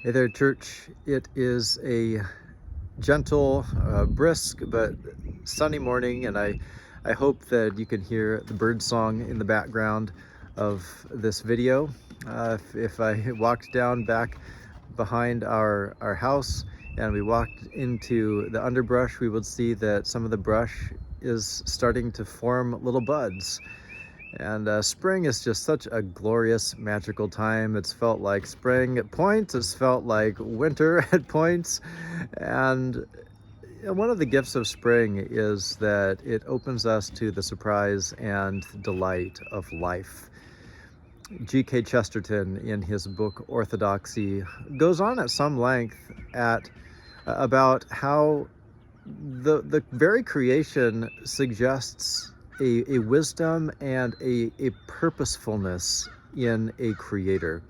Hey there, church. It is a gentle, brisk, but sunny morning, and I hope that you can hear the bird song in the background of this video. If I walked down back behind our house and we walked into the underbrush, we would see that some of the brush is starting to form little buds. And spring is just such a glorious, magical time. It's felt like spring at points, it's felt like winter at points. And one of the gifts of spring is that it opens us to the surprise and delight of life. G.K. Chesterton, in his book Orthodoxy, goes on at some length about how the very creation suggests a wisdom and a purposefulness in a creator.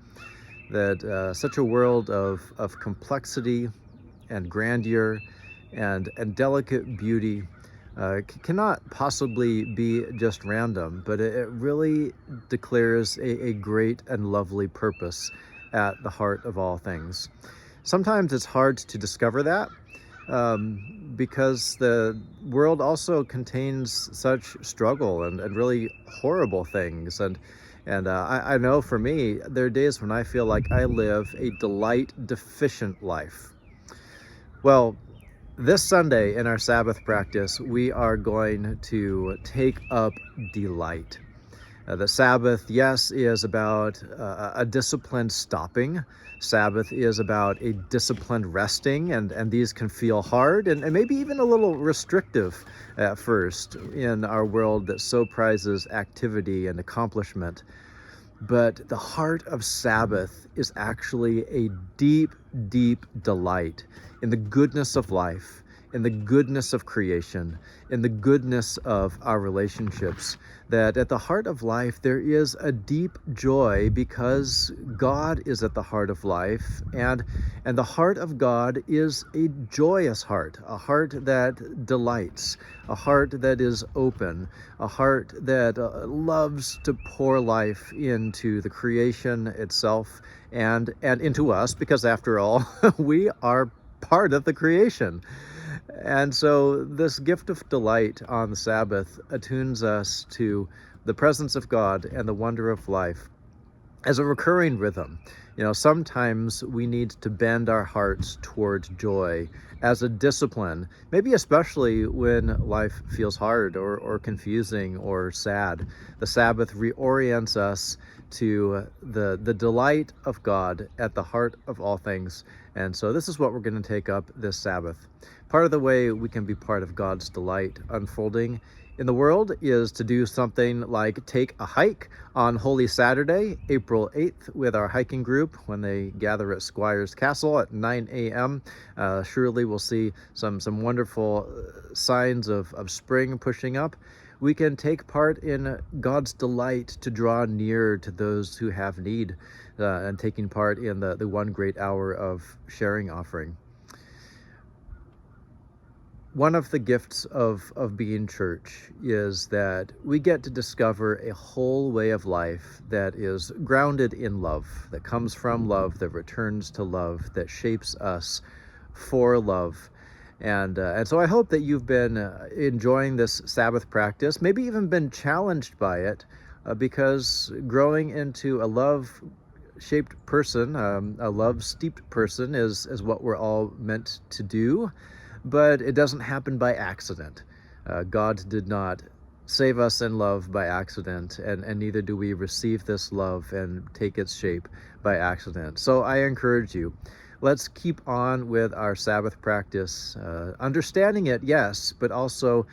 That such a world of complexity and grandeur and delicate beauty cannot possibly be just random, but it really declares a great and lovely purpose at the heart of all things. Sometimes it's hard to discover that, because the world also contains such struggle and really horrible things. I know for me, there are days when I feel like I live a delight deficient life. Well, this Sunday in our Sabbath practice, we are going to take up delight. The Sabbath, yes, is about a disciplined stopping. Sabbath is about a disciplined resting, and these can feel hard and maybe even a little restrictive at first in our world that so prizes activity and accomplishment. But the heart of Sabbath is actually a deep, deep delight in the goodness of life, in the goodness of creation, in the goodness of our relationships. That at the heart of life, there is a deep joy because God is at the heart of life, and the heart of God is a joyous heart, a heart that delights, a heart that is open, a heart that loves to pour life into the creation itself and into us, because after all, we are part of the creation. And so this gift of delight on the Sabbath attunes us to the presence of God and the wonder of life as a recurring rhythm. Sometimes we need to bend our hearts towards joy as a discipline, maybe especially when life feels hard or confusing or sad. The Sabbath reorients us to the delight of God at the heart of all things. And so this is what we're going to take up this Sabbath. Part of the way we can be part of God's delight unfolding in the world is to do something like take a hike on Holy Saturday, April 8th, with our hiking group when they gather at Squires Castle at 9 a.m. Surely we'll see some wonderful signs of spring pushing up. We can take part in God's delight to draw near to those who have need, and taking part in the one great hour of sharing offering. One of the gifts of being church is that we get to discover a whole way of life that is grounded in love, that comes from love, that returns to love, that shapes us for love. And so I hope that you've been enjoying this Sabbath practice, maybe even been challenged by it, because growing into a love-shaped person, a love-steeped person is what we're all meant to do. But it doesn't happen by accident. God did not save us in love by accident, and neither do we receive this love and take its shape by accident. So I encourage you, let's keep on with our Sabbath practice, understanding it, yes, but also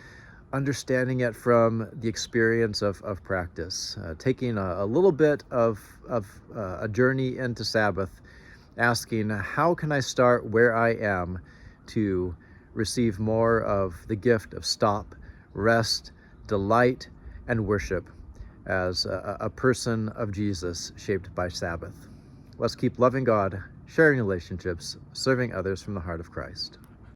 understanding it from the experience of practice, taking a little bit of a journey into Sabbath, asking, how can I start where I am to receive more of the gift of stop, rest, delight, and worship as a person of Jesus shaped by Sabbath. Let's keep loving God, sharing relationships, serving others from the heart of Christ.